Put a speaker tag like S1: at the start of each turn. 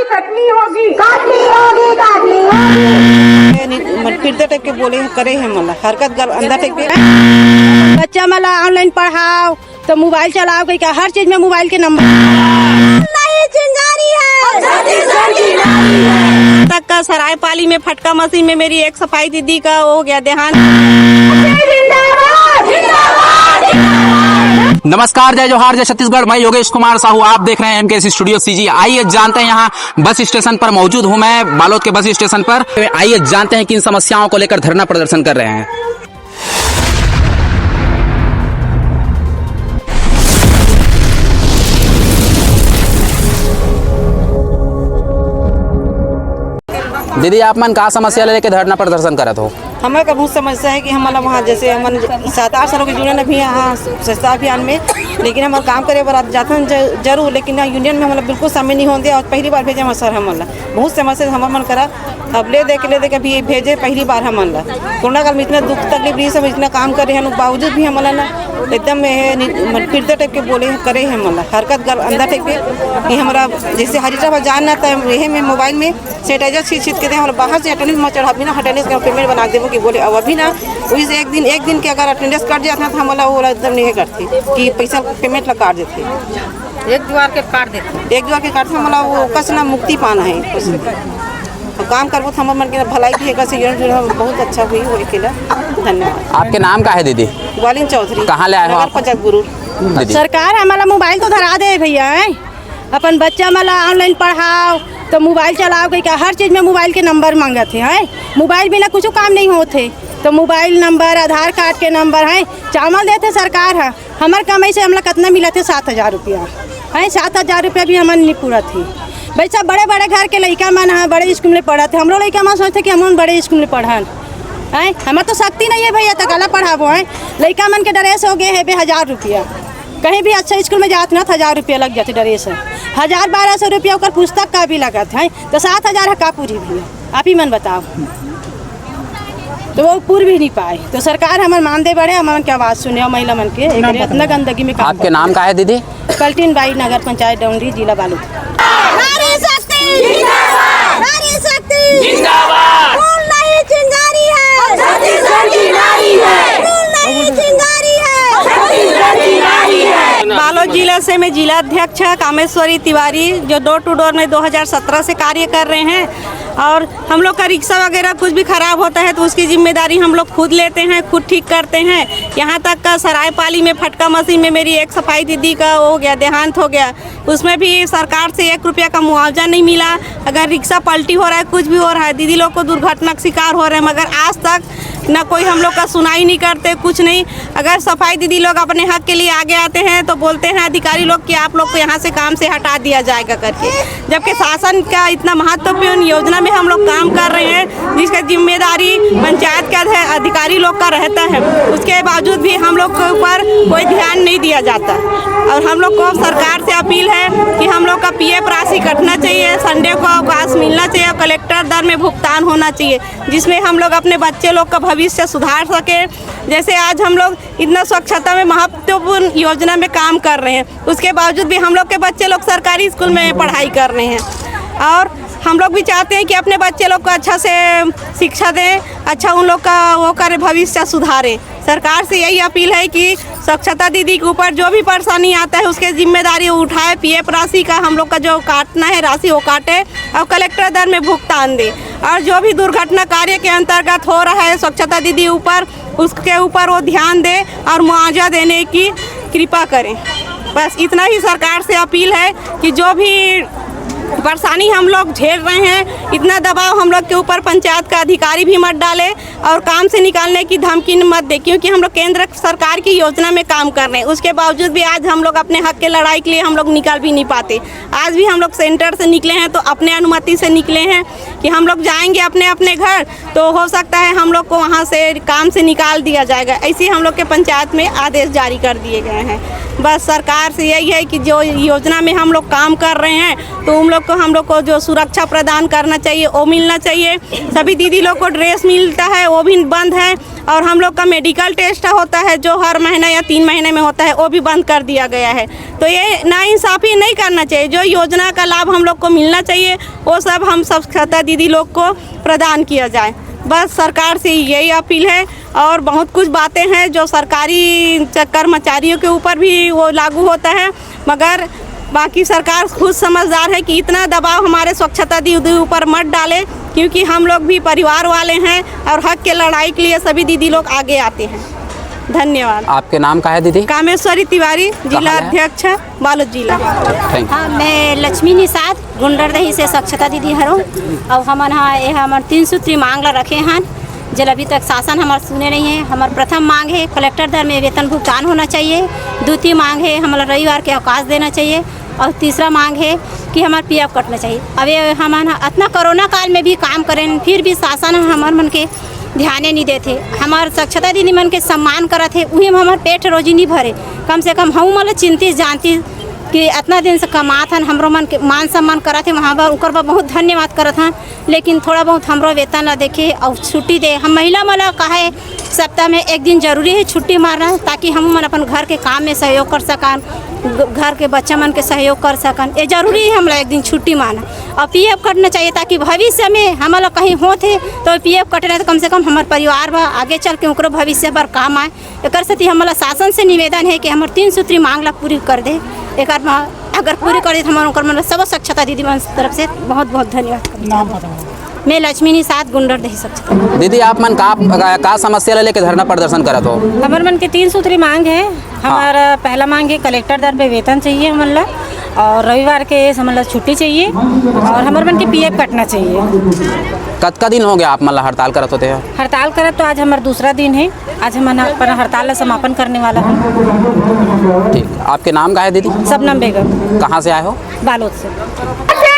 S1: होगी, कटनी होगी, काटनी होगी, काटनी होगी।
S2: फिरते टाइप के बोले करे है मतलब हरकत अंदर टाइप के।
S3: बच्चा मला ऑनलाइन पढ़ाओ तो मोबाइल चलाओ कहीं का, हर चीज में मोबाइल के नंबर
S1: नहीं, चिंगारी है छत्तीसगढ़ की नारी है।
S2: तक का सरायपाली में फटका मशीन में मेरी एक सफाई दीदी का हो गया देहांत।
S1: जिंदाबाद, जिंदाबाद, जिंदाबाद।
S4: नमस्कार, जय जोहार, जय छत्तीसगढ़। मैं योगेश कुमार साहू, आप देख रहे हैं एमकेसी स्टूडियो सीजी। आइए जानते हैं, यहाँ बस स्टेशन पर मौजूद हूँ मैं, बालोद के बस स्टेशन पर। आइए जानते हैं किन समस्याओं को लेकर धरना प्रदर्शन कर रहे हैं। दीदी, आप मन का समस्या लेके धरना प्रदर्शन करत हो?
S2: हमें का बहुत समस्या है कि हमारा वहाँ जैसे हम 7-8 सालों के जुड़े अभी यहाँ स्वच्छता अभियान में, लेकिन हमारा काम करे पर जाते हैं जरूर, लेकिन यूनियन में हमारा बिल्कुल शामिल नहीं होते। और पहली बार भेजे सर हमारा बहुत समस्या हमारा मन करा, अब ले दे के अभी भेजे पहली बार हमारा कोरोना काल में इतना दुख तकलीफ सब इतना काम करे हैं, बावजूद भी हमारा ना एकदम फिरते टाइप के बोले करे हैं मतलब हरकत अंदर टाइप के। हमारा जैसे हरिटा जान ना था यही में मोबाइल में सैनिटाइजर छीट के दे, हमारा बाहर से अटेंडेंस में चढ़ा बिना अटेंडेंस का पेमेंट बना देवो कि बोले। अब अभी ना वही से एक दिन के अगर अटेंडेंस कट जाता था हमारा वो एकदम नहीं करती कि पैसा पेमेंट ला काट देते,
S3: एक द्वार के काट देते
S2: हमारा वो कस ना मुक्ति पाना है। तो काम करबो तो हमारे मन के भलाई भी है, बहुत अच्छा हुई हो के। धन्यवाद।
S4: आपके नाम का है दीदी?
S2: ग्वालिन चौधरी।
S4: कहाँ ले आए हो आप?
S2: पंचायत गुरु।
S3: सरकार हमारा मोबाइल तो धरा दे भैया है, अपन बच्चा मला ऑनलाइन पढ़ाओ तो मोबाइल चलाओ कहीं का, हर चीज में मोबाइल के नंबर मांगते हैं। मोबाइल बिना कुछ काम नहीं होते, तो मोबाइल नंबर, आधार कार्ड के नंबर है। चावल देते सरकार है, हमारे कमाई से हमला कितना मिला थे? 7,000 रुपया है। 7,000 रुपया भी हमारे नहीं पूरा थी। भाई सब बड़े बड़े घर के लड़का मन है, बड़े स्कूल में पढ़ा थे। हम लोग लड़का मन सोचते कि हम बड़े स्कूल में पढ़न है, हमारे तो शक्ति नहीं है भैया, तो गला पढ़ाबो है। लड़का मन के ड्रेस हो गए है 1,000 रुपया, कहीं भी अच्छा स्कूल में जाते ना 1,000 रुपया लग जाते ड्रेस है। 1,000-1,200 रुपया और पुस्तक का भी लगत है, तो 7,000 है का पूरी भी? आप ही मन बताओ, तो वो पूरी भी नहीं पाए। तो सरकार हमारे मान दे बड़े, हमारे की आवाज़ सुने और महिला मन के इतना गंदगी में काम।
S4: आपके नाम का है दीदी?
S3: पलटीन बाई, नगर पंचायत डोंगरी, जिला बालोद।
S1: नारी शक्ति जिंदाबाद, नारी शक्ति जिंदाबाद। फूल नहीं चिंगारी है छत्तीसगढ़ की नारी है, फूल नहीं चिंगारी है छत्तीसगढ़ की नारी है।
S2: बालोद जिला से मैं जिला अध्यक्ष कामेश्वरी तिवारी, जो डोर टू डोर में 2017 से कार्य कर रहे हैं। और हम लोग का रिक्शा वगैरह कुछ भी खराब होता है तो उसकी जिम्मेदारी हम लोग खुद लेते हैं, खुद ठीक करते हैं। यहाँ तक का सरायपाली में फटका मशीन में मेरी एक सफाई दीदी का हो गया देहांत हो गया, उसमें भी सरकार से 1 रुपया का मुआवजा नहीं मिला। अगर रिक्शा पलटी हो रहा है, कुछ भी हो रहा है, दीदी लोग को दुर्घटना का शिकार हो रहे हैं, मगर आज तक ना कोई हम लोग का सुनाई नहीं करते, कुछ नहीं। अगर सफाई दीदी लोग अपने हक के लिए आगे आते हैं तो बोलते हैं अधिकारी लोग कि आप लोग को यहाँ से काम से हटा दिया जाएगा करके, जबकि शासन का इतना महत्वपूर्ण योजना में हम लोग काम कर रहे हैं जिसका जिम्मेदारी पंचायत के अधिकारी लोग का रहता है, उसके बावजूद भी हम लोग के ऊपर कोई ध्यान नहीं दिया जाता। और हम लोग को सरकार से अपील है कि हम लोग का पीएफ राशि कटना चाहिए, संडे को अवकाश मिलना चाहिए, कलेक्टर दर में भुगतान होना चाहिए, जिसमें हम लोग अपने बच्चे लोग का भविष्य सुधार सके। जैसे आज हम लोग इतना स्वच्छता में महत्वपूर्ण योजना में काम कर रहे हैं, उसके बावजूद भी हम लोग के बच्चे लोग सरकारी स्कूल में पढ़ाई कर रहे हैं। और हम लोग भी चाहते हैं कि अपने बच्चे लोग को अच्छा से शिक्षा दें, अच्छा उन लोग का वो करे, भविष्य सुधारें। सरकार से यही अपील है कि स्वच्छता दीदी के ऊपर जो भी परेशानी आता है उसके जिम्मेदारी उठाए, पीएफ राशि का हम लोग का जो काटना है राशि वो काटे और कलेक्टर दर में भुगतान दे। और जो भी दुर्घटना कार्य के अंतर्गत हो रहा है स्वच्छता दीदी ऊपर, उसके ऊपर वो ध्यान दे और मुआवजा देने की कृपा करें। बस इतना ही सरकार से अपील है कि जो भी परेशानी हम लोग झेल रहे हैं, इतना दबाव हम लोग के ऊपर पंचायत का अधिकारी भी मत डाले और काम से निकालने की धमकी मत दे, क्योंकि हम लोग केंद्र सरकार की योजना में काम कर रहे हैं। उसके बावजूद भी आज हम लोग अपने हक के लड़ाई के लिए हम लोग निकाल भी नहीं पाते। आज भी हम लोग सेंटर से निकले हैं तो अपने अनुमति से निकले हैं कि हम लोग जाएंगे अपने अपने घर, तो हो सकता है हम लोग को वहाँ से काम से निकाल दिया जाएगा। ऐसे हम लोग के पंचायत में आदेश जारी कर दिए गए हैं। बस सरकार से यही है कि जो योजना में हम लोग काम कर रहे हैं तो हम लोग को जो सुरक्षा प्रदान करना चाहिए वो मिलना चाहिए। सभी दीदी लोग को ड्रेस मिलता है वो भी बंद है, और हम लोग का मेडिकल टेस्ट होता है जो हर महीने या 3 महीने में होता है वो भी बंद कर दिया गया है। तो ये नाइंसाफ़ी नहीं करना चाहिए। जो योजना का लाभ हम लोग को मिलना चाहिए वो सब हम सब दीदी लोग को प्रदान किया जाए। बस सरकार से यही अपील है। और बहुत कुछ बातें हैं जो सरकारी कर्मचारियों के ऊपर भी वो लागू होता है, मगर बाकी सरकार खुद समझदार है कि इतना दबाव हमारे स्वच्छता दीदी ऊपर मत डाले, क्योंकि हम लोग भी परिवार वाले हैं और हक के लड़ाई के लिए सभी दीदी लोग आगे आते हैं। धन्यवाद।
S4: आपके नाम का है दीदी?
S2: कामेश्वरी तिवारी, जिला अध्यक्ष बालोद जिला।
S4: Thank you.
S5: हाँ, मैं लक्ष्मी निषाद गुंडरदही से स्वच्छता दीदी हूँ। और हमारे यहाँ ये हमारे 3 सूत्री मांग ला रखे हैं जल अभी तक शासन हमारे सुने नहीं है। हमारी प्रथम मांग है कलेक्टर दर में वेतन भुगतान होना चाहिए। द्वितीय मांग है हमारा रविवार के अवकाश देना चाहिए। और तीसरा मांग है कि हमारा PF कटना चाहिए। अब ये हमारा इतना कोरोना काल में भी काम करें फिर भी शासन हमारे मन के ध्यान नहीं देते। हमारे स्वच्छता दीदी मन के सम्मान करत है, वही में हमारे पेट रोजी नहीं भरे। कम से कम हम मतलब चिंतित जानती कि इतना दिन से कमात हन, हमरो मन के मान सम्मान करत है, वहाँ पर उनकर बहुत धन्यवाद करत हन। लेकिन थोड़ा बहुत हमरो वेतन ला देखे और छुट्टी दे। हम महिला मला कहे सप्ताह में 1 दिन जरूरी है छुट्टी मारना, ताकि हम मन अपन घर के काम में सहयोग कर सकन, घर के बच्चा मन के सहयोग कर सकन। ये जरूरी है हमारा 1 दिन छुट्टी मारना। और PF कटना चाहिए ताकि भविष्य में हमारा कहीं होते तो PF कटना तो कम से कम हमारे परिवार बा आगे चल के उनको भविष्य पर काम आए। एक साथ हमारा शासन से निवेदन है कि हमारे 3 सूत्री मांग ला पूरी कर दे। एक अगर पूरी कर दे तो हमारे मतलब सब स्वच्छता दीदी मन तरफ से बहुत बहुत धन्यवाद। मैं लक्ष्मी निषाद गुंडरदही स्वच्छता
S4: दीदी आप मन का समस्या ले लेके धरना प्रदर्शन करत हो?
S3: हमारे मन के 3 सूत्री मांग है। हमारा पहला मांग है कलेक्टर दर पे वेतन चाहिए हमला, और रविवार के मतलब छुट्टी चाहिए, और हमारे मन के PF कटना चाहिए।
S4: कतका दिन हो गया आप मतलब हड़ताल करत होते हैं?
S3: हड़ताल करत तो आज हमारा दूसरा दिन है। आज हम अपना हड़ताल समापन करने वाला है।
S4: ठीक। आपके नाम का है दीदी?
S3: सबनम बेगम।
S4: कहाँ से आए हो?
S3: बालोद से।